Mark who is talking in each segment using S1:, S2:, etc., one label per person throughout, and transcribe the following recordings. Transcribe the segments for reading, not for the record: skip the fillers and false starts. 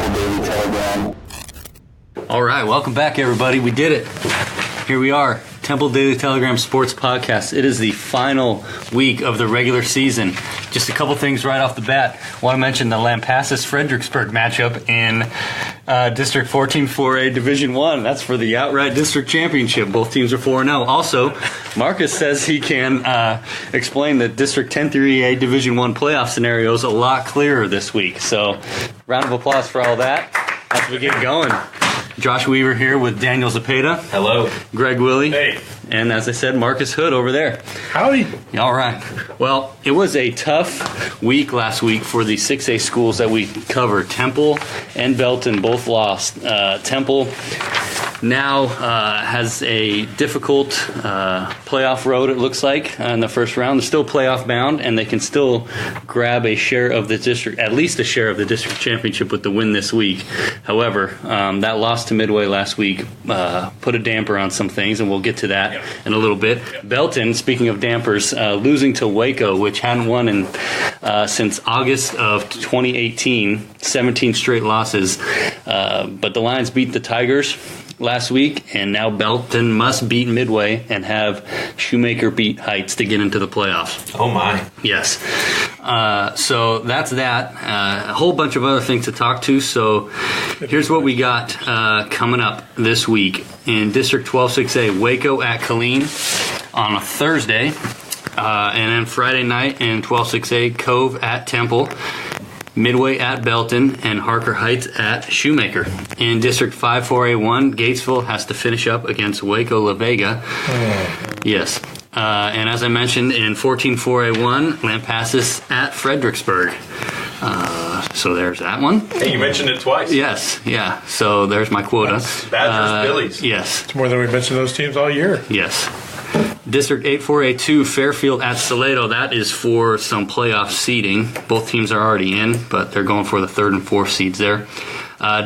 S1: Temple Daily Telegram.
S2: All right, welcome back, everybody. We did it. Here we are, Temple Daily Telegram Sports Podcast. It is the final week of the regular season. Just a couple things right off the bat. I want to mention the Lampasas-Fredericksburg matchup in District 14 4A Division 1. That's for the outright district championship. Both teams are 4-0. Also, Marcus says he can explain the District 10 3A Division 1 playoff scenarios a lot clearer this week. So, round of applause for all that as we get going. Josh Weaver here with Daniel Zepeda.
S3: Hello.
S2: Greg Willie.
S3: Hey.
S2: And as I said, Marcus Hood over there.
S3: Howdy.
S2: All right. Well, it was a tough week last week for the 6A schools that we covered. Temple and Belton both lost. Temple now has a difficult playoff road, it looks like, in the first round. They're still playoff bound, and they can still grab a share of the district, at least a share of the district championship with the win this week. However, that loss to Midway last week put a damper on some things, and we'll get to that in a little bit. Belton, speaking of dampers, losing to Waco, which hadn't won since August of 2018, 17 straight losses. But the Lions beat the Tigers last week, and now Belton must beat Midway and have Shoemaker beat Heights to get into the playoffs.
S3: Oh, my.
S2: Yes. So that's that. A whole bunch of other things to talk to. So here's what we got coming up this week. In District 12-6A, Waco at Killeen on a Thursday. And then Friday night in 12-6A, Cove at Temple. Midway at Belton, and Harker Heights at Shoemaker. In District 5-4A1, Gatesville has to finish up against Waco La Vega. Yes. And as I mentioned, in 14-4A1, Lampasas at Fredericksburg. So there's that one.
S3: Hey, you mentioned it twice.
S2: Yes, yeah. So there's my quota.
S3: Badgers, Billies.
S2: Yes.
S4: It's more than we mentioned those teams all year.
S2: Yes. District 8-4A2, Fairfield at Salado. That is for some playoff seeding. Both teams are already in, but they're going for the third and fourth seeds there.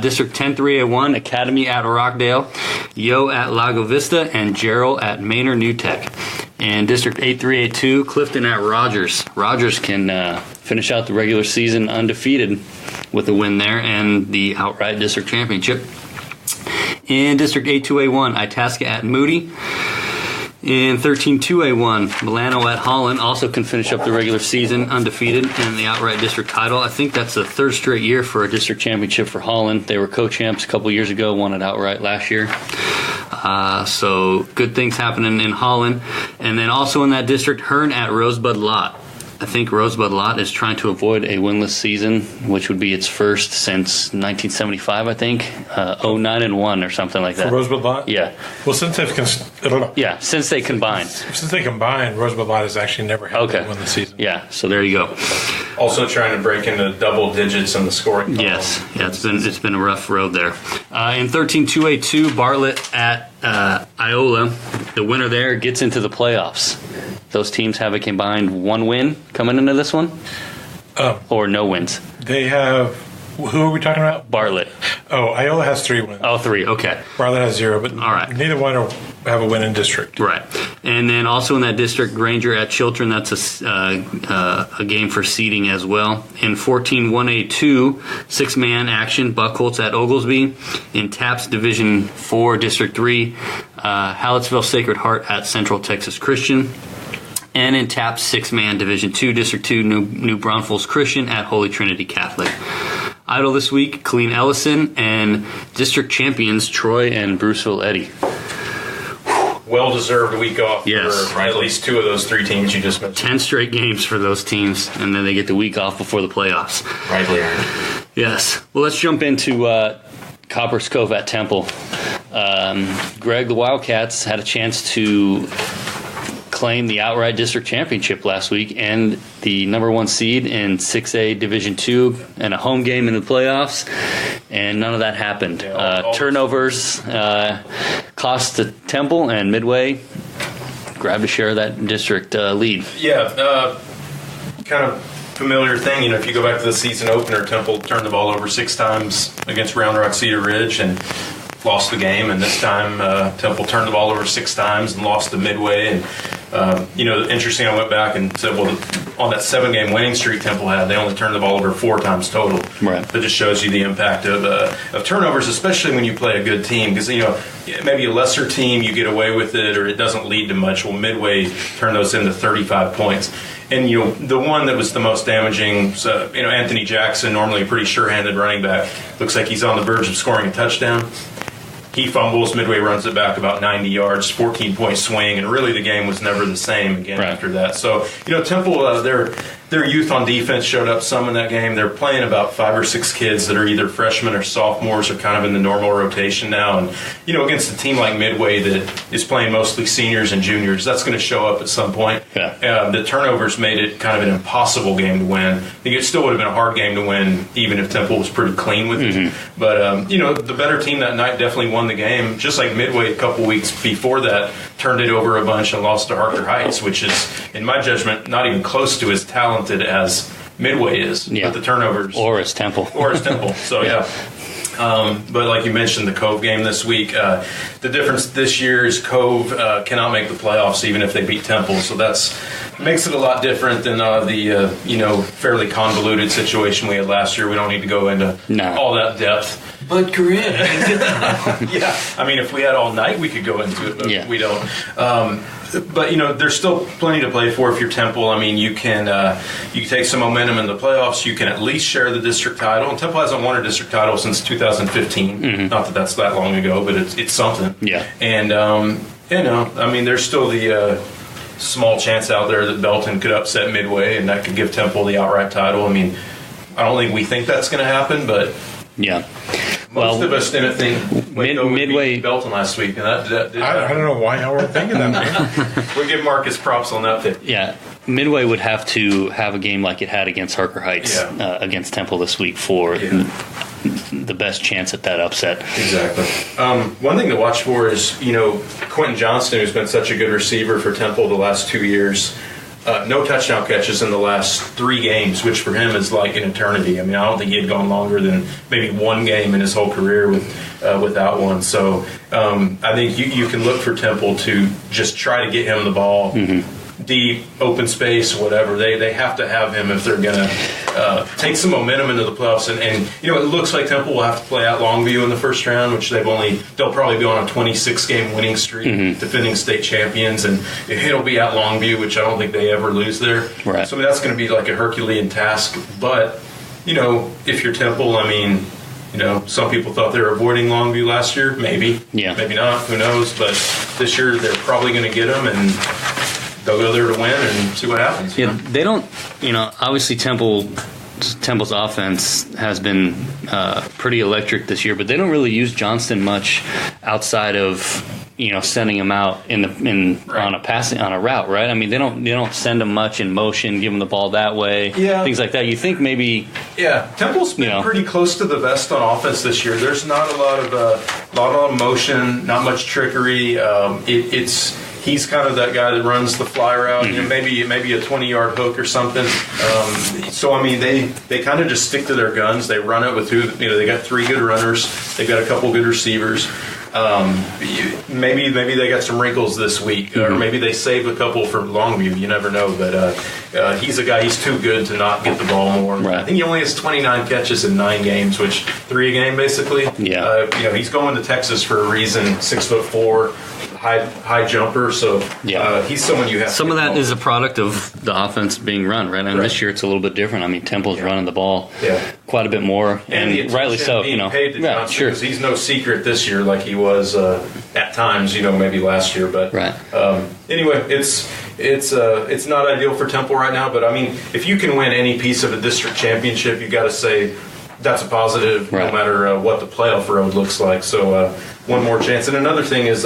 S2: District 10-3A1, Academy at Rockdale, Yo at Lago Vista, and Gerald at Manor New Tech. And District 8-3A2, Clifton at Rogers. Rogers can finish out the regular season undefeated with a win there and the outright district championship. In District 8-2A1, Itasca at Moody. In 13-2A1, Milano at Holland also can finish up the regular season undefeated in the outright district title. I think that's the third straight year for a district championship for Holland. They were co-champs a couple years ago, won it outright last year. So good things happening in Holland. And then also in that district, Hearn at Rosebud Lot. I think Rosebud Lot is trying to avoid a winless season, which would be its first since 1975, I think. 09-1 or something like that.
S4: For Rosebud Lot?
S2: Yeah.
S4: Well, since they combined.
S2: Since they combined,
S4: Rosebud Lot has actually never had a winless season.
S2: Yeah, so there you go.
S3: Also trying to break into double digits in the scoring column.
S2: Yes, yeah, it's been a rough road there. In 13-2A2, Bartlett at Iola. The winner there gets into the playoffs. Those teams have a combined one win coming into this one, or no wins.
S4: They have. Who are we talking about?
S2: Bartlett.
S4: Oh, Iola has 3 wins.
S2: Oh, 3. Okay.
S4: Bartlett has 0, but
S2: all right.
S4: Neither one will have a win in district.
S2: Right. And then also in that district, Granger at Chiltern. That's a game for seeding as well. In 14-1A2, 6-man action, Buckholz at Oglesby. In TAPS Division 4, District 3, Hallettsville Sacred Heart at Central Texas Christian. And in TAPS 6-man Division 2, District 2, New Braunfels Christian at Holy Trinity Catholic. Idle this week, Colleen Ellison, and district champions Troy and Bruceville Eddy.
S3: Well-deserved week off
S2: yes.
S3: for at least 2 of those 3 teams you just mentioned.
S2: 10 straight games for those teams, and then they get the week off before the playoffs.
S3: Rightly earned.
S2: Yes. Well, let's jump into Copper's Cove at Temple. Greg, the Wildcats had a chance to claim the outright district championship last week and the number 1 seed in 6A Division 2 and a home game in the playoffs, and none of that happened. Turnovers cost the Temple, and Midway grabbed a share of that district lead.
S3: Yeah, kind of familiar thing. You know, if you go back to the season opener, Temple turned the ball over 6 times against Round Rock Cedar Ridge and lost the game, and this time Temple turned the ball over 6 times and lost to Midway, and Interesting, I went back and said, well, on that 7-game winning streak Temple had, they only turned the ball over 4 times total.
S2: Right.
S3: That just shows you the impact of turnovers, especially when you play a good team. Because, maybe a lesser team, you get away with it or it doesn't lead to much. Well, Midway turned those into 35 points. And, the one that was the most damaging, Anthony Jackson, normally a pretty sure-handed running back, looks like he's on the verge of scoring a touchdown. He fumbles, Midway runs it back about 90 yards, 14-point swing, and really the game was never the same again after that. So, Temple, their youth on defense showed up some in that game. They're playing about 5 or 6 kids that are either freshmen or sophomores or kind of in the normal rotation now. And, against a team like Midway that is playing mostly seniors and juniors, that's going to show up at some point.
S2: Yeah.
S3: The turnovers made it kind of an impossible game to win. I think it still would have been a hard game to win even if Temple was pretty clean with it. But, the better team that night definitely won the game. Just like Midway a couple weeks before that turned it over a bunch and lost to Harker Heights, which is, in my judgment, not even close to as talented as Midway is with the turnovers.
S2: Or as Temple.
S3: So, yeah. But like you mentioned, the Cove game this week, the difference this year is Cove cannot make the playoffs even if they beat Temple. So that's makes it a lot different than the fairly convoluted situation we had last year. We don't need to go into all that depth.
S1: But Corinne,
S3: yeah, I mean, if we had all night, we could go into it, but we don't. But there's still plenty to play for if you're Temple. I mean, you can take some momentum in the playoffs. You can at least share the district title. And Temple hasn't won a district title since 2015. Not that that's that long ago, but it's something.
S2: Yeah.
S3: And I mean, there's still the small chance out there that Belton could upset Midway, and that could give Temple the outright title. I mean, I don't think we think that's going to happen, but most of us didn't think
S2: Midway
S3: beat Belton last week, and that
S4: I don't know why y'all were thinking that.
S3: We'll give Marcus props on that pick.
S2: Yeah, Midway would have to have a game like it had against Harker Heights against Temple this week for the best chance at that upset.
S3: Exactly. One thing to watch for is, Quentin Johnston, who's been such a good receiver for Temple the last 2 years. No touchdown catches in the last 3 games, which for him is like an eternity. I mean, I don't think he had gone longer than maybe 1 game in his whole career without one. So I think you can look for Temple to just try to get him the ball deep, open space, whatever. They have to have him if they're going to take some momentum into the playoffs. And it looks like Temple will have to play at Longview in the first round, which they'll probably be on a 26-game winning streak, defending state champions, and it'll be at Longview, which I don't think they ever lose there.
S2: Right.
S3: So that's going to be like a Herculean task. But if you're Temple, I mean, some people thought they were avoiding Longview last year. Maybe.
S2: Yeah.
S3: Maybe not. Who knows? But this year they're probably going to get them, and they'll go there to win and see what happens.
S2: Yeah, they don't. Obviously Temple's offense has been pretty electric this year, but they don't really use Johnston much outside of sending him out on a route, right? I mean, they don't send him much in motion, give him the ball that way, things like that. You think maybe
S3: Temple's been pretty close to the best on offense this year. There's not a lot of motion, not much trickery. He's kind of that guy that runs the fly route, maybe a 20-yard hook or something. So I mean, they kind of just stick to their guns. They run it with they got 3 good runners. They've got a couple good receivers. Maybe they got some wrinkles this week, or maybe they saved a couple for Longview. You never know, but he's a guy. He's too good to not get the ball more.
S2: Right.
S3: I think he only has 29 catches in 9 games, which 3 a game basically.
S2: Yeah.
S3: He's going to Texas for a reason. 6'4". High jumper, so he's someone you have.
S2: Some of that is a product of the offense being run, right? And this year it's a little bit different. I mean, Temple's running the ball quite a bit more, and rightly so.
S3: Being paid to Johnson, sure, because he's no secret this year like he was at times. Maybe last year, but anyway, it's not ideal for Temple right now. But I mean, if you can win any piece of a district championship, you got to say that's a positive, no matter what the playoff road looks like. So one more chance. And another thing is,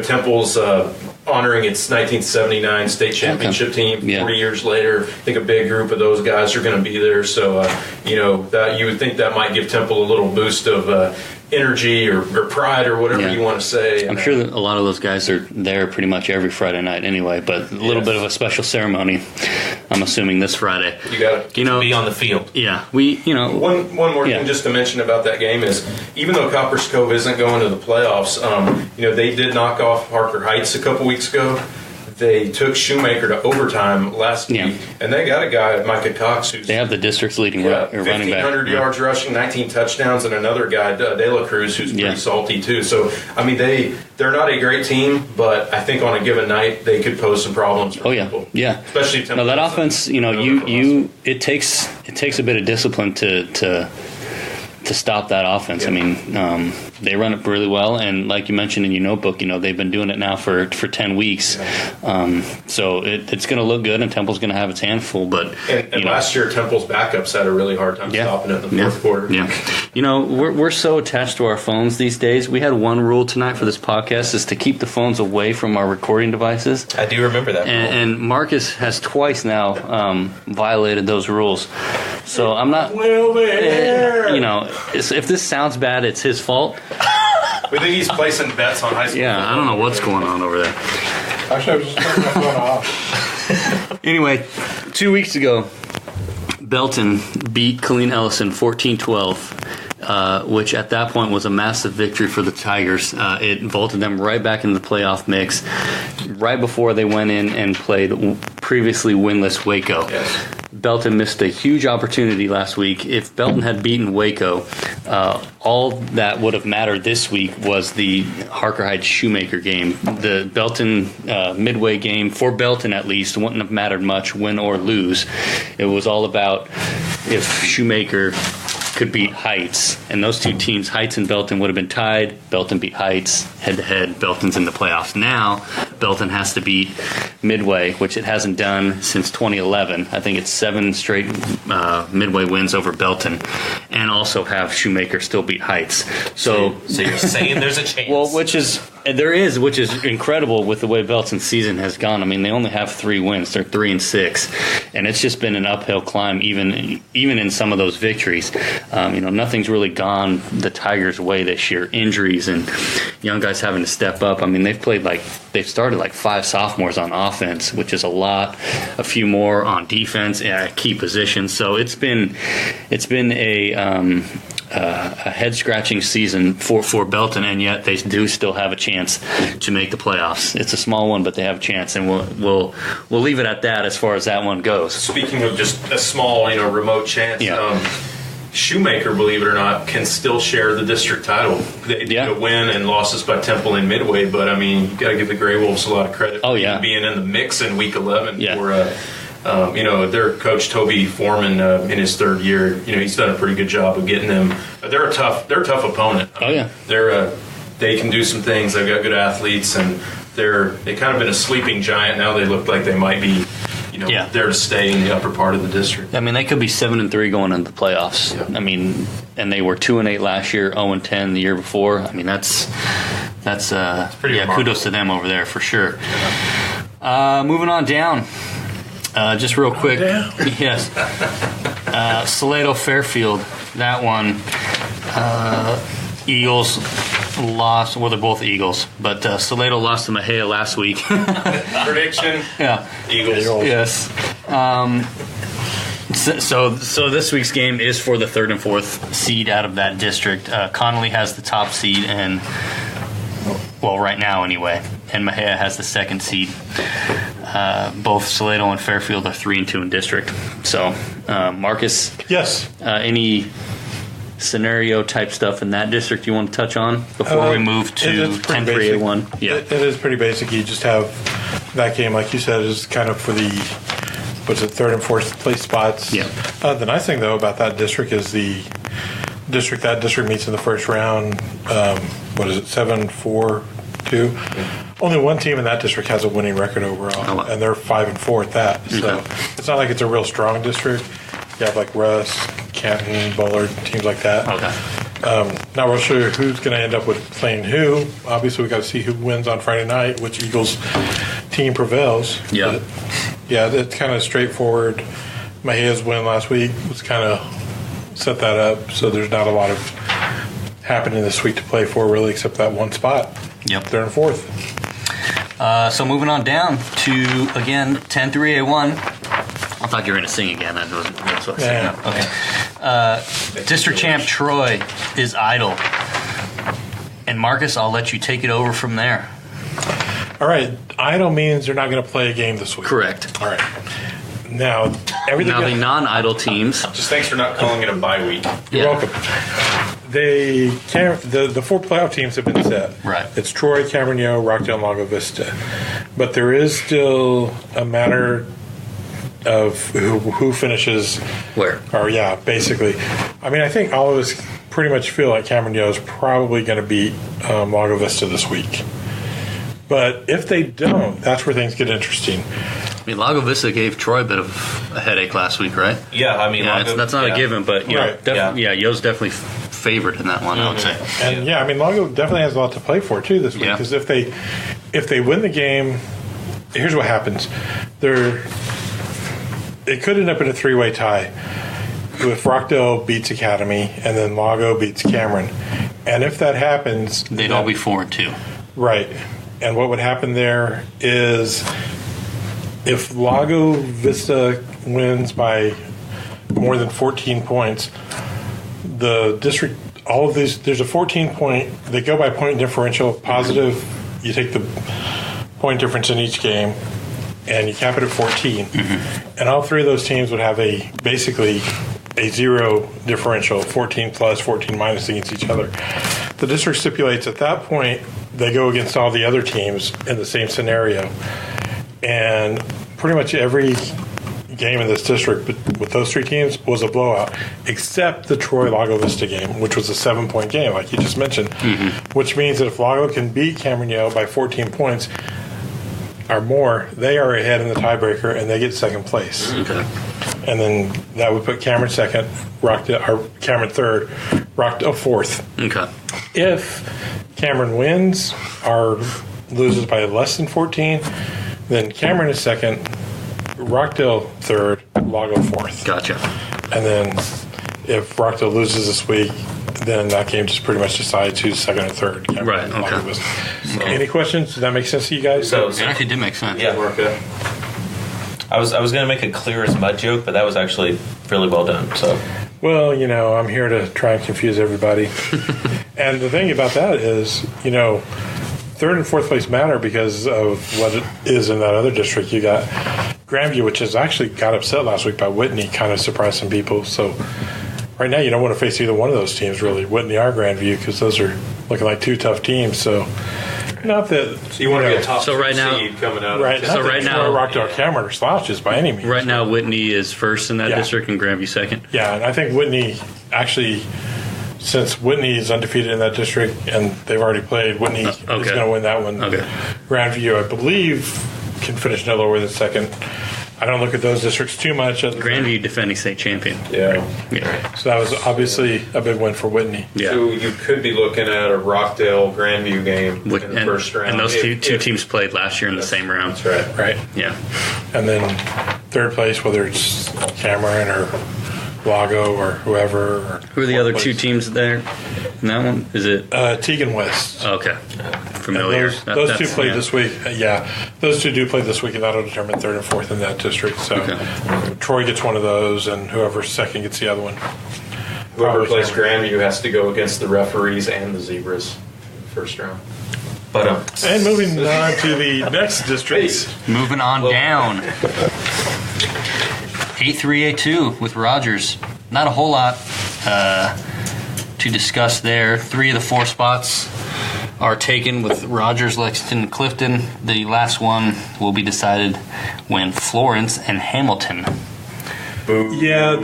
S3: Temple's honoring its 1979 state championship team 40 years later. I think a big group of those guys are going to be there. So, that you would think that might give Temple a little boost of energy or pride or whatever you want to say.
S2: I'm sure that a lot of those guys are there pretty much every Friday night anyway, but a little bit of a special ceremony, I'm assuming, this Friday.
S3: You got to
S1: be on the field.
S2: Yeah.
S3: One more thing just to mention about that game is, even though Copper's Cove isn't going to the playoffs, they did knock off Harker Heights a couple weeks ago. they took Shoemaker to overtime last
S2: Yeah.
S3: week, and they got a guy, Micah Cox, who's
S2: They have the district's leading running back.
S3: 1,500 yards rushing, 19 touchdowns, and another guy, De La Cruz, who's pretty salty too. So, I mean, they're not a great team, but I think on a given night they could pose some problems for people.
S2: Yeah.
S3: Especially if
S2: no, that offense, it takes a bit of discipline to stop that offense.
S3: Yeah.
S2: I mean, they run it really well, and like you mentioned in your notebook, they've been doing it now for 10 weeks. So it's going to look good, and Temple's going to have its hands full. But
S3: and last year, Temple's backups had a really hard time stopping it in the fourth quarter.
S2: Yeah, we're so attached to our phones these days. We had one rule tonight for this podcast is to keep the phones away from our recording devices.
S1: I do remember that.
S2: And Marcus has twice now violated those rules. So I'm not. If this sounds bad, it's his fault.
S3: We think he's placing bets on high school.
S2: Yeah, I don't know what's going on over there.
S4: Actually, I was just turning my phone off.
S2: Anyway, 2 weeks ago, Belton beat Killeen Ellison 14-12, which at that point was a massive victory for the Tigers. It vaulted them right back into the playoff mix right before they went in and played previously winless Waco.
S3: Yes.
S2: Belton missed a huge opportunity last week. If Belton had beaten Waco, all that would have mattered this week was the Harker Heights Shoemaker game. The Belton Midway game, for Belton at least, wouldn't have mattered much, win or lose. It was all about if Shoemaker could beat Heights, and those two teams, Heights and Belton, would have been tied. Belton beat Heights head-to-head. Belton's in the playoffs now. Belton has to beat Midway, which it hasn't done since 2011. I think it's 7 straight Midway wins over Belton, and also have Shoemaker still beat Heights. So
S1: you're saying there's a chance?
S2: Well, which is incredible with the way Belton's season has gone. I mean, they only have 3 wins. They're 3-6, and it's just been an uphill climb, even in some of those victories. Nothing's really gone the Tigers' way this year. Injuries and young guys having to step up. I mean, they've started like 5 sophomores on offense, which is a lot. A few more on defense at key positions. So it's been a head-scratching season for Belton, and yet they do still have a chance to make the playoffs. It's a small one, but they have a chance, and we'll leave it at that as far as that one goes.
S3: Speaking of just a small, remote chance, Shoemaker, believe it or not, can still share the district title. They did a win and losses by Temple and Midway, but I mean, you got to give the Grey Wolves a lot of credit for being in the mix in Week 11 for. Their coach Toby Foreman in his 3rd year, he's done a pretty good job of getting them. They're a tough opponent. They can do some things. They've got good athletes, and they kind of been a sleeping giant. Now they look like they might be, there to stay in the upper part of the district.
S2: I mean, they could be 7-3 going into the playoffs. Yeah. I mean, and they were 2-8 last year, 0-10 the year before. I mean, that's pretty kudos to them over there for sure. Moving on down. Just real quick, yes. Salado Fairfield, that one. Eagles lost. Well, they're both Eagles, but Salado lost to Mejia last week.
S3: Prediction?
S2: Yeah,
S3: Eagles.
S2: Yes. So this week's game is for the 3rd and 4th seed out of that district. Connolly has the top seed, and right now anyway, and Mejia has the 2nd seed. Both Salado and Fairfield are 3-2 in district. So, Marcus.
S4: Yes.
S2: Any scenario type stuff in that district you want to touch on before we move to 10-3-A1?
S4: Yeah, it is pretty basic. You just have that game, like you said, is kind of for the 3rd and 4th place spots.
S2: Yeah.
S4: The nice thing though about that district is that district meets in the first round. 7-4-2. Yeah. Only one team in that district has a winning record overall, and they're 5-4 at that. So it's not like it's a real strong district. You have like Russ, Canton, Bullard, teams like that.
S2: Okay.
S4: Not real sure who's going to end up with playing who. Obviously, we got to see who wins on Friday night, which Eagles team prevails.
S2: Yeah.
S4: But, it's kind of straightforward. Mejia's win last week was kind of set that up, so there's not a lot of happening this week to play for, really, except that one spot.
S2: Yep.
S4: 3rd and 4th.
S2: So moving on down to, again, 10-3-A1. I thought you were going to sing again. That's what I was saying. Okay. District champ Troy is idle. And Marcus, I'll let you take it over from there.
S4: All right, idle means they're not going to play a game this week.
S2: Correct.
S4: All right. Now, everything.
S2: Now, the non-idle teams.
S3: Just thanks for not calling it a bye week.
S4: You're welcome. They can't. The 4 playoff teams have been set.
S2: Right.
S4: It's Troy, Camarillo, Rockdale, and Lago Vista. But there is still a matter of who finishes
S2: Where?
S4: Or yeah, basically. I mean, I think all of us pretty much feel like Camarillo is probably going to beat Lago Vista this week. But if they don't, that's where things get interesting.
S2: I mean, Lago Vista gave Troy a bit of a headache last week, right?
S1: Yeah, I mean,
S2: Yeah, that's not a given, but you know,
S4: Right.
S2: Yo's definitely favored in that one, I would say.
S4: And I mean, Lago definitely has a lot to play for too this week
S2: Yeah.
S4: because if they win the game, here's what happens: it could end up in a 3-way tie if Rockdale beats Academy and then Lago beats Cameron, and if that happens,
S2: They'd all be 4-2.
S4: right. And what would happen there is if Lago Vista wins by more than 14 points, the district, all of these, there's a 14-point, they go by point differential, positive, you take the point difference in each game, and you cap it at 14. Mm-hmm. And all 3 of those teams would have basically a 0 differential, 14 plus, 14 minus against each other. The district stipulates at that point, they go against all the other teams in the same scenario. And pretty much every game in this district with those 3 teams was a blowout, except the Troy Lago Vista game, which was a 7-point game, like you just mentioned. Mm-hmm. Which means that if Lago can beat Camarillo by 14 points or more, they are ahead in the tiebreaker and they get second place.
S2: Okay.
S4: And then that would put Cameron second, Cameron third, Rockdale fourth.
S2: Okay.
S4: If Cameron wins or loses by less than 14, then Cameron is second, Rockdale third, Lago fourth.
S2: Gotcha.
S4: And then if Rockdale loses this week, then that game just pretty much decides who's second and third. Cameron
S2: Right,
S4: and
S2: okay.
S4: Lago Vista. Any questions? Does that make sense to you guys?
S1: So
S2: It actually did make sense.
S1: yeah, I was going to make a clear as mud joke, but that was actually really well done. So
S4: Well, I'm here to try and confuse everybody. And the thing about that is, third and fourth place matter because of what it is in that other district. You got Grandview, which has actually got upset last week by Whitney, kind of surprised some people. So right now you don't want to face either one of those teams, really, Whitney or Grandview, because those are looking like 2 tough teams. So not that
S3: So you want to be a top
S2: So right now-
S3: seed coming out.
S4: right.
S3: Of
S4: Not
S2: So
S4: that
S2: right
S4: Troy,
S2: now-
S4: Rockdale, Cameron are slouches by any means.
S2: Right now, Whitney is first in that
S4: Yeah.
S2: district and Grandview second.
S4: Yeah, and I think Whitney actually, since Whitney is undefeated in that district and they've already played, Whitney is going to win that one.
S2: Okay.
S4: Grandview, I believe, can finish no lower than second. I don't look at those districts too much.
S2: Grandview defending state champion.
S3: Yeah.
S2: Yeah.
S4: So that was obviously a big win for Whitney.
S2: Yeah.
S3: So you could be looking at a Rockdale Grandview game
S2: With-
S3: in the first round.
S2: and those
S3: if-
S2: two
S3: if-
S2: teams played last year in the same round.
S3: That's right.
S4: Right.
S2: Yeah.
S4: And then third place, whether it's Cameron or Lago or whoever. Or
S2: Who are the other 2 teams there in that one? Is it?
S4: Teagan West.
S2: Okay.
S4: And
S2: Familiar.
S4: Those
S2: That-
S4: 2 played
S2: yeah.
S4: this week. Yeah, those 2 do play this week, and that'll determine third and fourth in that district. So
S2: Okay.
S4: Troy gets one of those, and whoever's second gets the other one.
S3: Whoever
S4: Probably
S3: plays
S4: Cameron.
S3: Grandview has to go against the referees and the Zebras in the first round.
S1: but
S4: And moving on to the next district.
S2: Moving on down. 8-3-A-2 with Rogers. Not a whole lot to discuss there. 3 of the 4 spots are taken with Rogers, Lexington, and Clifton. The last one will be decided when Florence and Hamilton.
S4: Yeah,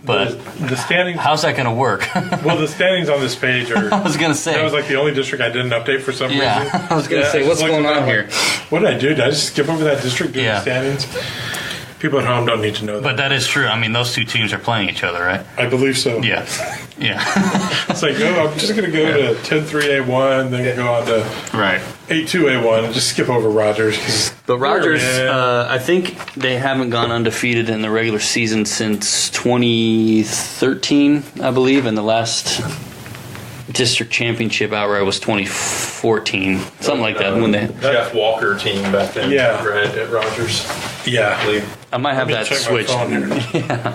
S2: But
S4: the standings.
S2: how's that going to work?
S4: Well, the standings on this page are.
S2: I was going to say.
S4: That was like the only district I didn't update for some
S2: Yeah,
S4: reason.
S2: I was going to say,
S4: I
S2: what's
S4: just looked
S2: going
S4: at
S2: on
S4: that,
S2: here?
S4: like, what did I do? Did I just skip over that district doing
S2: Yeah.
S4: the standings? People at home don't need to know that.
S2: But that is true. I mean, those 2 teams are playing each other, right?
S4: I believe so.
S2: Yeah. Yeah.
S4: It's like, I'm just going to go to 10-3-A1, then go on to
S2: Right.
S4: 8-2-A1, and just skip over Rogers. 'cause
S2: But Rogers,
S4: they're in.
S2: I think they haven't gone undefeated in the regular season since 2013, I believe, and the last district championship outright was 2014, something like that. When they,
S3: Jeff Walker team back then,
S4: Yeah.
S3: right, at Rogers.
S4: Yeah.
S2: I might have that
S4: Check my
S2: switched.
S4: phone here.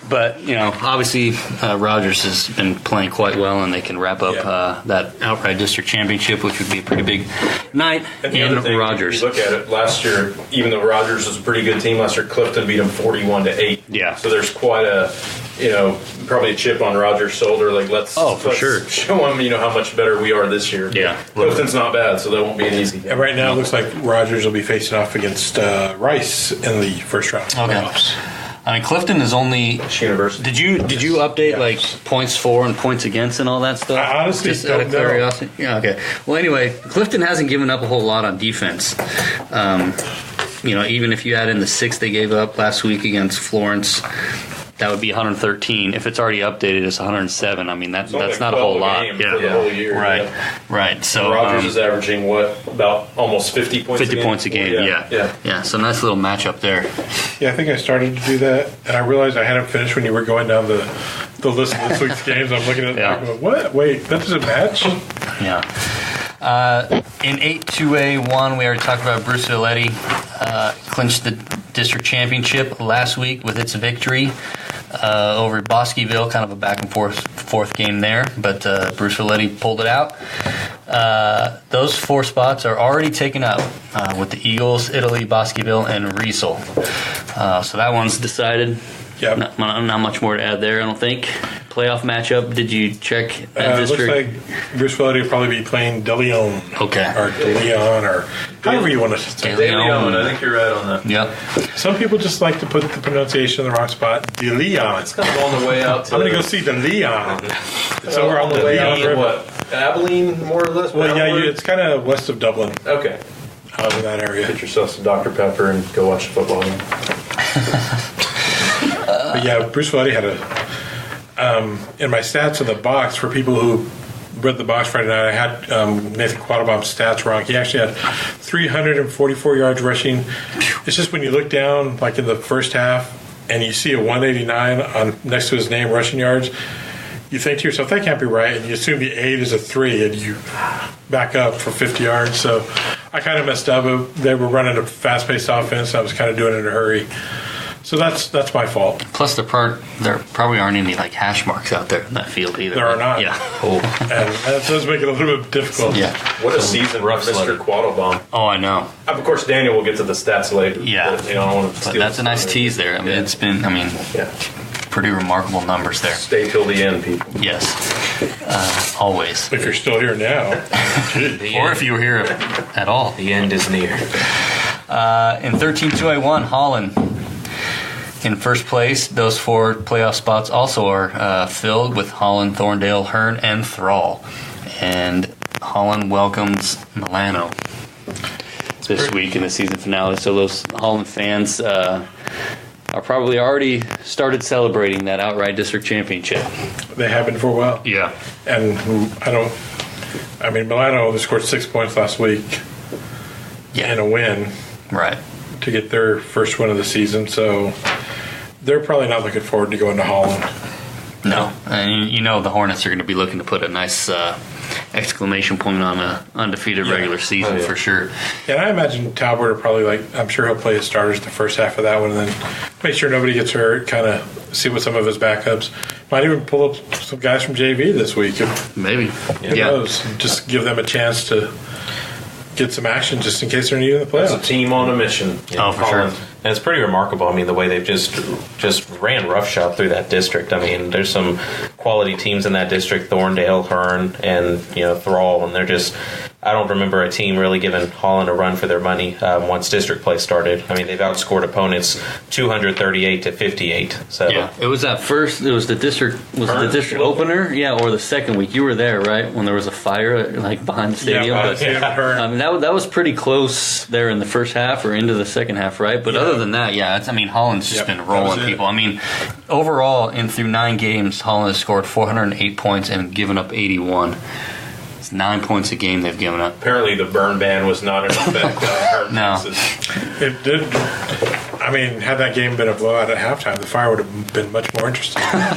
S2: But, obviously Rogers has been playing quite well, and they can wrap up
S4: Yeah.
S2: that outright district championship, which would be a pretty big night
S3: And the
S2: in
S3: other thing,
S2: Rogers.
S3: if you look at it, last year, even though Rogers was a pretty good team last year, Clifton beat them 41-8.
S2: Yeah.
S3: So there's quite a, probably a chip on Rogers' shoulder. Like, let's
S2: sure.
S3: show them, how much better we are this year.
S2: Yeah.
S3: Clifton's not bad, so that won't be an easy game.
S4: And right now, it looks like Rogers will be facing off against Rice in the first round. of
S2: Okay.
S4: playoffs.
S2: I mean, Clifton is only.
S3: University.
S2: Did you update
S4: Yes.
S2: like points for and points against and all that stuff?
S4: I honestly
S2: just out of
S4: don't know.
S2: curiosity. Yeah. Okay. Well, anyway, Clifton hasn't given up a whole lot on defense. Even if you add in the 6 they gave up last week against Florence, that would be 113. If it's already updated, it's 107. I mean, that's
S3: only
S2: not a whole
S3: 12
S2: lot.
S3: game for the whole year.
S2: Right.
S3: Yeah.
S2: Right. So
S3: Rogers is averaging about almost 50 points
S2: 50
S3: a game?
S2: points a game. Yeah. So nice little matchup there.
S4: Yeah, I think I started to do that, and I realized I hadn't finished when you were going down the list of this week's games. I'm looking at it,
S2: Yeah.
S4: I'm going, what? Wait, that doesn't match?
S2: Yeah. In 8-2A1, we already talked about Bruce Villetti clinched the district championship last week with its victory over Bosqueville. Kind of a back and forth game there, but Bruce Villetti pulled it out. Those 4 spots are already taken up with the Eagles, Italy, Bosqueville, and Riesel. So that one's decided.
S4: Yep.
S2: Not much more to add there, I don't think. Playoff matchup, did you check that
S4: It looks
S2: district?
S4: like Bruce Villetti will probably be playing De Leon.
S2: Okay.
S4: Or De Leon, or however you want to say
S2: De
S4: it.
S2: Leon.
S3: I think you're right on that.
S2: Yep.
S4: Some people just like to put the pronunciation in the wrong spot. De Leon.
S3: It's kind of on the way out to
S4: I'm going to go see De Leon. It's over
S3: on the
S4: De
S3: way
S4: Leon
S3: out to
S4: River.
S3: what? Abilene, more or less?
S4: Well, yeah,
S3: Ballard?
S4: it's kind of west of Dublin,
S3: Okay.
S4: out in that area.
S3: Get yourself some Dr. Pepper and go watch the football game.
S4: But yeah, Bruce Villetti had in my stats in the box for people who read the box Friday night, I had Nathan Quattlebaum's stats wrong. He actually had 344 yards rushing. It's just when you look down, like in the first half, and you see a 189 on next to his name, rushing yards, you think to yourself, that can't be right, and you assume the 8 is a 3, and you back up for 50 yards. So I kind of messed up. They were running a fast-paced offense. I was kind of doing it in a hurry. So that's my fault.
S2: Plus, there probably aren't any like hash marks out there in that field either.
S4: There are not.
S2: Yeah.
S1: Oh,
S4: And that does make it a little bit difficult.
S2: Yeah.
S3: What a season,
S1: rough
S3: Mr.
S1: sledding.
S3: Quattlebaum.
S2: Oh, I know.
S3: Of course, Daniel will get to the stats later.
S2: Yeah.
S3: But, I don't want to
S2: But
S3: steal
S2: that's a
S3: his
S2: nice
S3: thunder.
S2: tease there. I mean, it's been,
S3: Yeah.
S2: pretty remarkable numbers there.
S3: Stay till the end, people.
S2: Yes. Always.
S4: If you're still here now,
S2: Or if you were here at all.
S1: the end is near.
S2: In 13-2A1, Holland in first place. Those 4 playoff spots also are filled with Holland, Thorndale, Hearn, and Thrall. And Holland welcomes Milano this week in the season finale. So those Holland fans are probably already started celebrating that outright district championship.
S4: they have been for a while.
S2: Yeah.
S4: And Milano only scored 6 points last week in a win
S2: Right.
S4: to get their first win of the season. So they're probably not looking forward to going to Holland.
S2: No. And the Hornets are going to be looking to put a nice exclamation point on a undefeated regular season
S1: Oh, yeah.
S2: for sure.
S4: And I imagine Talbot are probably I'm sure he'll play his starters the first half of that one and then make sure nobody gets hurt, kind of see what some of his backups. Might even pull up some guys from JV this week.
S2: Maybe.
S4: Who knows? Just give them a chance to get some action just in case they're needed in the
S3: That's a
S4: playoffs.
S3: team on a mission.
S2: Oh, for sure.
S1: And it's pretty remarkable. I mean, the way they've just ran roughshod through that district. I mean, there's some quality teams in that district: Thorndale, Hearn, and Thrall. And they're just. I don't remember a team really giving Holland a run for their money once district play started. I mean, they've outscored opponents 238-58. So
S2: Yeah, it was that first. It was the district. Was it the district opener? Yeah, or the second week. You were there, right? When there was a fire like behind the stadium.
S4: Yeah,
S2: But,
S4: Hearn.
S2: I mean, that was pretty close there in the first half or into the second half, right? But other than that, Holland's just
S4: Yep,
S2: been
S4: that
S2: rolling
S4: was it.
S2: people. I mean, overall, through 9 games, Holland has scored 408 points and given up 81. It's 9 points a game they've given up.
S3: Apparently, the burn ban was not in effect.
S2: No.
S4: It did. I mean, had that game been a blowout at halftime, the Fire would have been much more interesting than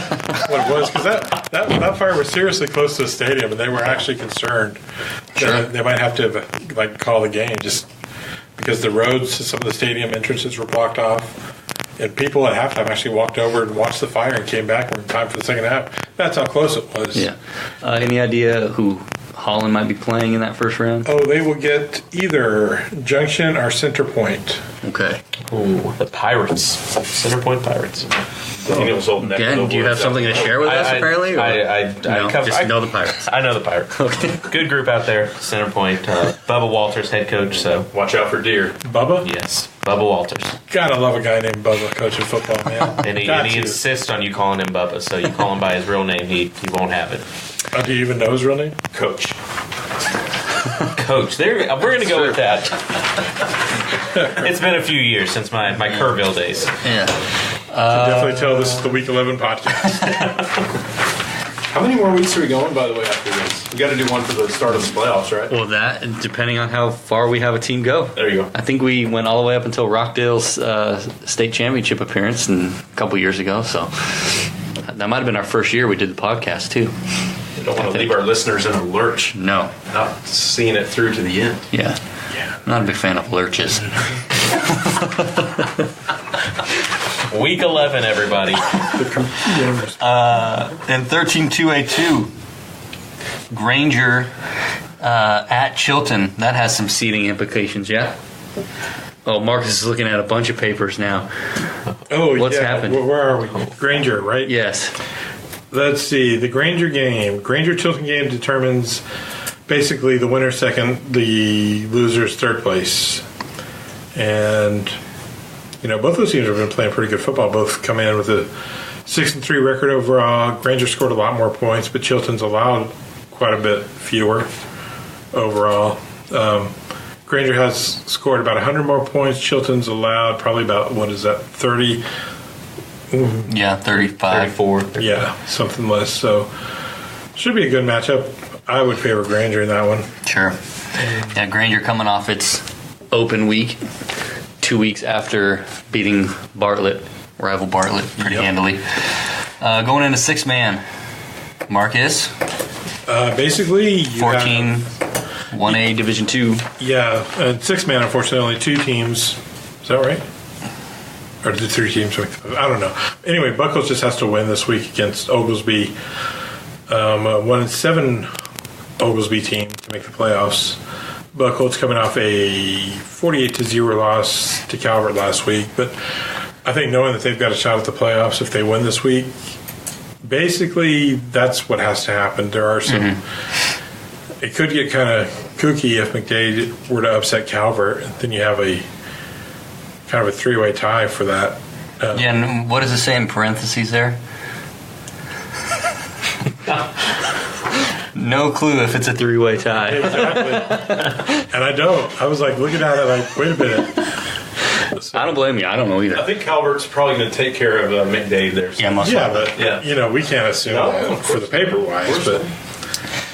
S4: what it was, because that Fire was seriously close to the stadium, and they were actually concerned that they might have to call the game just because the roads to some of the stadium entrances were blocked off. And people at halftime actually walked over and watched the Fire and came back in time for the second half. That's how close it was.
S2: Yeah. Any idea who Holland might be playing in that first round?
S4: Oh, they will get either Junction or Center Point.
S2: Okay.
S1: Ooh, the Pirates. Center Point Pirates.
S2: Again, do you have something to share with us, apparently? Know the Pirates.
S1: I know the Pirates. Okay. Good group out there. Center Point. Bubba Walters, head coach, so
S3: Watch out for deer.
S4: Bubba?
S1: yes. Bubba Walters.
S4: Gotta love a guy named Bubba coaching football, man.
S1: And he insists on you calling him Bubba, so you call him by his real name, he won't have it.
S4: Do you even know his real name?
S3: Coach.
S1: Coach. We're going to go with that. It's been a few years since my Kerrville days.
S2: Yeah.
S4: Definitely tell this is the Week 11 podcast.
S3: How many more weeks are we going, by the way, after this? We got to do one for the start of the playoffs, right?
S2: Well, that, depending on how far we have a team go.
S3: There you go.
S2: I think we went all the way up until Rockdale's state championship appearance a couple years ago, so that might have been our first year we did the podcast, too.
S3: We don't want to leave our listeners in a lurch.
S2: No.
S3: Not seeing it through to the end.
S2: Yeah. Not a big fan of lurches.
S1: Week 11, everybody.
S2: And 13-2A2, Granger at Chilton. That has some seeding implications, yeah? Oh, Marcus is looking at a bunch of papers now.
S4: Oh,
S2: What's happened?
S4: Where are we? Granger, right?
S2: Yes.
S4: Let's see. The Granger-Chilton game determines basically the winner second, the loser's third place. And, both those teams have been playing pretty good football. Both come in with a 6-3 record overall. Granger scored a lot more points, but Chilton's allowed quite a bit fewer overall. Granger has scored about 100 more points. Chilton's allowed probably about, 30?
S2: Yeah, 35.
S1: 34.
S4: Yeah, something less. So, should be a good matchup. I would favor Granger in that one.
S2: Sure. Yeah, Granger coming off its open week, 2 weeks after beating rival Bartlett, pretty handily. Going into 6-man, Marcus.
S4: Basically,
S2: 14, 1A Division 2.
S4: Yeah, 6-man, unfortunately, only 2 teams. Is that right? Or the 3 teams? I don't know. Anyway, Buckles just has to win this week against Oglesby. 1-7 Oglesby team to make the playoffs. Buckles coming off a 48-0 loss to Calvert last week, but I think knowing that they've got a shot at the playoffs if they win this week, basically that's what has to happen. There are some. It could get kind of kooky if McDade were to upset Calvert, and then you have a kind of a 3-way tie for that.
S2: And what does it say in parentheses there? No clue if it's a 3-way tie.
S4: Exactly. And I don't. I was looking at it wait a minute.
S2: I don't blame you. I don't know either.
S3: I think Calvert's probably going to take care of McDade there.
S2: Yeah, most
S4: likely. But we can't assume that for the paper wise.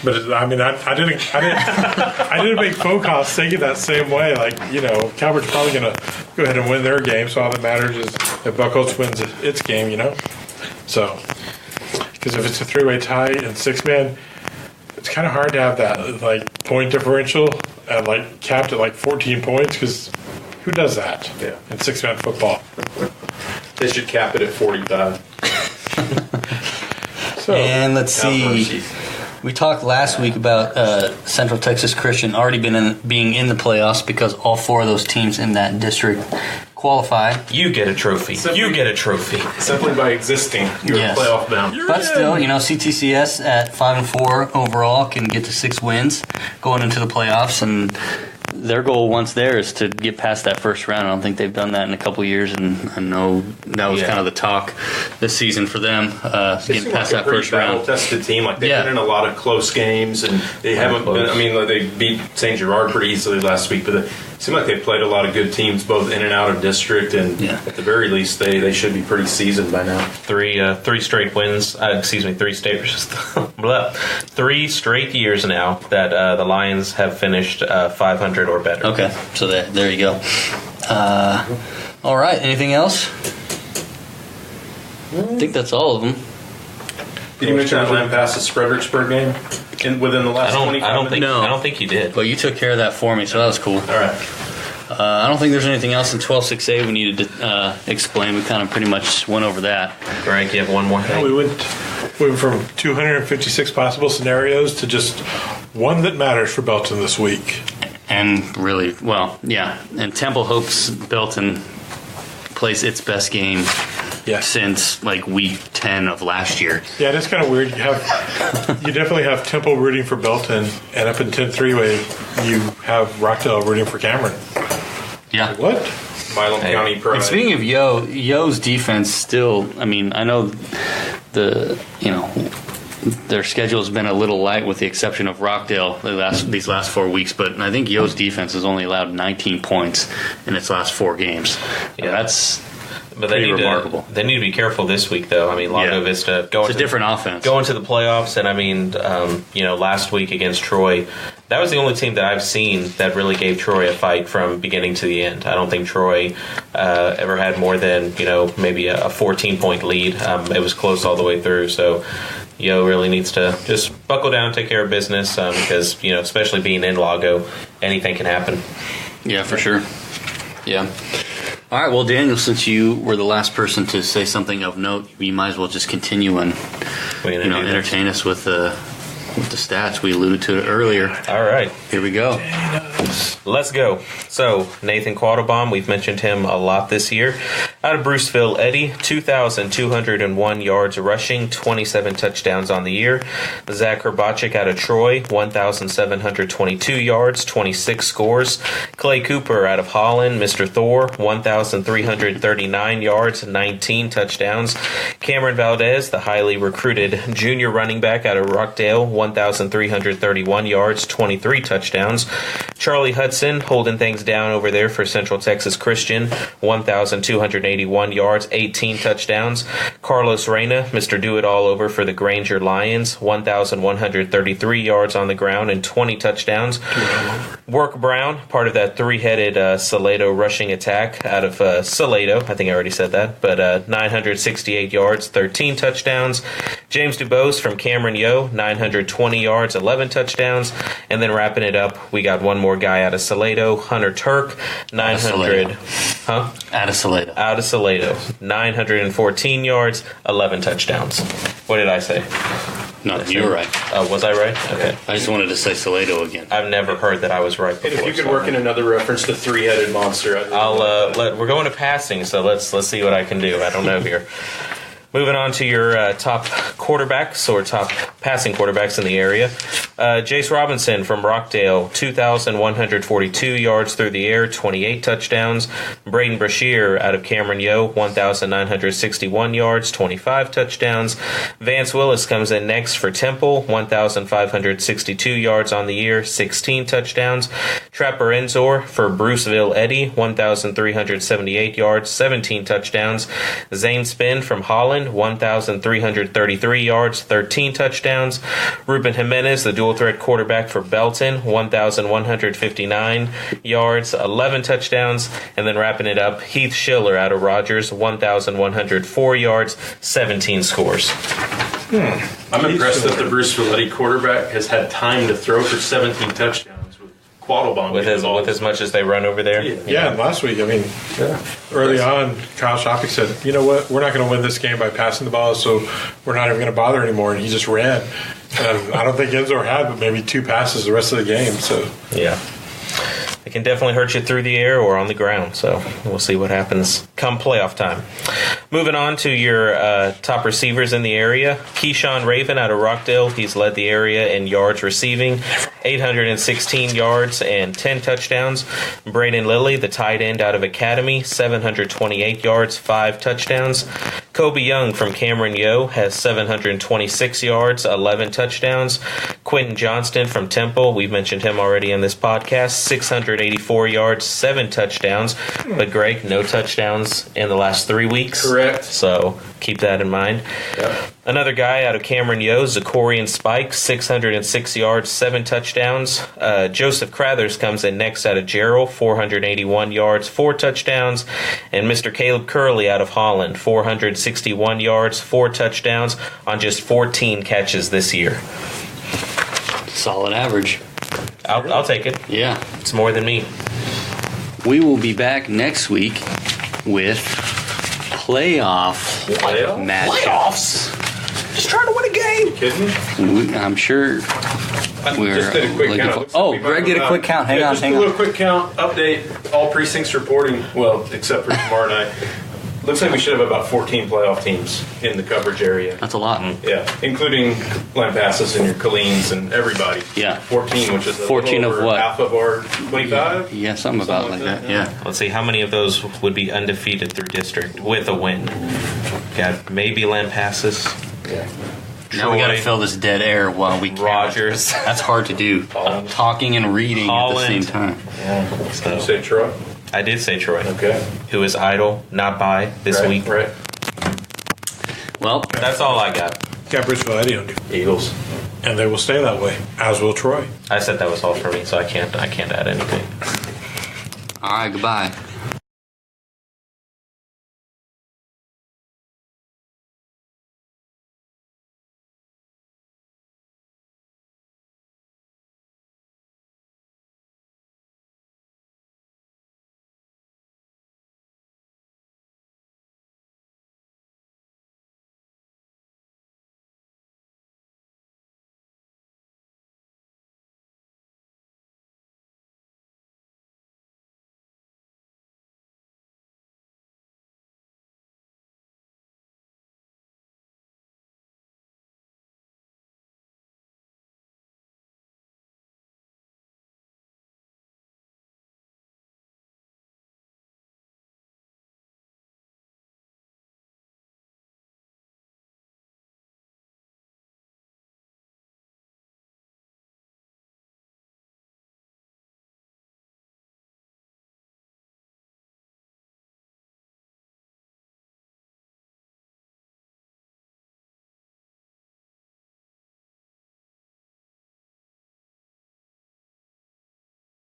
S4: But I mean, I didn't make phone calls thinking that same way. Calvert's probably going to go ahead and win their game. So all that matters is if Buckles wins its game. So because if it's a 3-way tie and 6-man. It's kind of hard to have that point differential and capped at 14 points because who does that in 6-man football?
S3: They should cap it at 45.
S2: And let's see. We talked last week about Central Texas Christian already being in the playoffs because all 4 of those teams in that district qualify.
S1: You get a trophy.
S3: Simply by existing, you're playoff bound.
S2: But still, CTCS at 5-4 overall can get to 6 wins going into the playoffs, and their goal once there is to get past that first round. I don't think they've done that in a couple years, and I know that was kind of the talk this season for them, getting past that first round.
S3: Battle-tested team. They've been in a lot of close games, and they haven't been. I mean, they beat St. Gerard pretty easily last week, but it seemed like they've played a lot of good teams, both in and out of district, and at the very least, they should be pretty seasoned by now.
S1: 3 straight wins. 3 straight years now that the Lions have finished 500 or better.
S2: Okay, so there you go. All right. Anything else? I think that's all of them.
S3: Did you mention that Lamb passes Fredericksburg game within the last 25 minutes?
S2: No.
S1: I don't think you did.
S2: But you took care of that for me, so that was cool.
S3: All right.
S2: I don't think there's anything else in 12.6a we needed to explain. We kind of pretty much went over that.
S1: Greg, you have one more thing?
S4: We went from 256 possible scenarios to just one that matters for Belton this week.
S2: And really, well, yeah. And Temple hopes Belton plays its best game since like week 10 of last year.
S4: Yeah, it's kind of weird. You definitely have Temple rooting for Belton, and up in 10-3 way, you have Rockdale rooting for Cameron.
S2: Yeah.
S4: Like, what?
S3: Milam County Pride.
S2: And speaking of Yo's defense still, I mean, I know their schedule has been a little light with the exception of Rockdale these last 4 weeks, but I think Yo's defense has only allowed 19 points in its last 4 games.
S1: Yeah.
S2: That's
S1: But they
S2: pretty
S1: need
S2: remarkable.
S1: They need to be careful this week, though. I mean, Lago Vista
S2: It's a different offense.
S1: going to the playoffs, and I mean, last week against Troy, that was the only team that I've seen that really gave Troy a fight from beginning to the end. I don't think Troy ever had more than maybe a 14-point lead. It was close all the way through, so. Yo really needs to just buckle down and take care of business because, especially being in Lago, anything can happen.
S2: Yeah, for sure. Yeah. All right, well, Daniel, since you were the last person to say something of note, you might as well just continue and entertain us with the stats. We alluded to it earlier.
S1: All right.
S2: Here we go.
S1: Let's go. So, Nathan Quattlebaum, we've mentioned him a lot this year. Out of Bruceville, Eddie, 2,201 yards rushing, 27 touchdowns on the year. Zach Herbachik out of Troy, 1,722 yards, 26 scores. Clay Cooper out of Holland, Mr. Thor, 1,339 yards, 19 touchdowns. Cameron Valdez, the highly recruited junior running back out of Rockdale, 1,331 yards, 23 touchdowns. Charlie Hudson holding things down over there for Central Texas Christian, 1,281 yards, 18 touchdowns. Carlos Reyna, Mr. Do-It-All over for the Granger Lions, 1,133 yards on the ground and 20 touchdowns. Work Brown, part of that three-headed Salado rushing attack out of Salado, I think I already said that, but 968 yards, 13 touchdowns. James Dubose from Cameron Yo, 920 yards, 11 touchdowns. And then wrapping it up, we got one more guy out of Salado, Hunter Turk, 900.
S2: Out of Salado.
S1: Out of Salado, 914 yards, 11 touchdowns. What did I say?
S2: No, you were right.
S1: Was I right? Okay.
S2: I just wanted to say Salado again.
S1: I've never heard that I was right before.
S3: And if you could work in another reference to three-headed monster,
S1: we're going to passing, so let's see what I can do. I don't know here. Moving on to your top quarterbacks or top passing quarterbacks in the area. Jace Robinson from Rockdale, 2,142 yards through the air, 28 touchdowns. Braden Brashear out of Cameron Yo, 1,961 yards, 25 touchdowns. Vance Willis comes in next for Temple, 1,562 yards on the year, 16 touchdowns. Trapper Enzor for Bruceville Eddie, 1,378 yards, 17 touchdowns. Zane Spin from Holland, 1,333 yards, 13 touchdowns. Ruben Jimenez, the dual threat quarterback for Belton, 1,159 yards, 11 touchdowns. And then wrapping it up, Heath Schiller out of Rogers, 1,104 yards, 17 scores.
S3: I'm impressed that the Bruceville Eddie quarterback has had time to throw for 17 touchdowns. Quattlebaum
S1: with as much as they run over there.
S4: Yeah, and last week, early on, Kyle Shopping said, you know what, we're not going to win this game by passing the ball, so we're not even going to bother anymore, and he just ran. And I don't think Enzor had but maybe 2 passes the rest of the game. So
S1: yeah. It can definitely hurt you through the air or on the ground, so we'll see what happens come playoff time. Moving on to your top receivers in the area. Keyshawn Raven out of Rockdale. He's led the area in yards receiving, 816 yards and 10 touchdowns. Braden Lilly, the tight end out of Academy, 728 yards, 5 touchdowns. Kobe Young from Cameron Yo has 726 yards, 11 touchdowns. Quentin Johnston from Temple, we've mentioned him already in this podcast, 684 yards, 7 touchdowns. But Greg, no touchdowns in the last 3 weeks.
S3: Correct.
S1: So keep that in mind.
S3: Yep.
S1: Another guy out of Cameron Yo, Zachorian Spike, 606 yards, 7 touchdowns. Joseph Crathers comes in next out of Gerald, 481 yards, 4 touchdowns. And Mr. Caleb Curley out of Holland, 461 yards, 4 touchdowns on just 14 catches this year.
S2: Solid average.
S1: I'll take it.
S2: Yeah.
S1: It's more than me.
S2: We will be back next week with playoff matchups.
S1: Just trying to win a game.
S3: Kidding me?
S2: I'm sure we're
S3: just did a quick
S2: looking
S3: count.
S2: for. Greg did a quick count. Hang on.
S3: A little quick count update. All precincts reporting. Well, except for tomorrow night. Looks like we should have about 14 playoff teams in the coverage area.
S2: That's a lot.
S3: Yeah, including Lampasas and your Colleens and everybody.
S2: Yeah.
S3: 14, which is
S2: 14 of what?
S3: Half of our 25.
S2: Yeah, something about like that. Yeah.
S1: Let's see, how many of those would be undefeated through district with a win? Got maybe Lampasas.
S3: Yeah.
S2: Now we got to
S1: Troy,
S2: fill this dead air while we count.
S1: Rogers.
S2: That's hard to do. Talking and reading at the same time.
S3: Yeah.
S1: So,
S3: You say Troy?
S1: I did say Troy.
S3: Okay.
S1: Who is idle, not by this week.
S3: Right.
S2: Well,
S1: That's all I got.
S4: Got Bridgeville Eddie on you.
S3: Eagles.
S4: And they will stay that way, as will Troy.
S1: I said that was all for me, so I can't add anything.
S2: all right. Goodbye.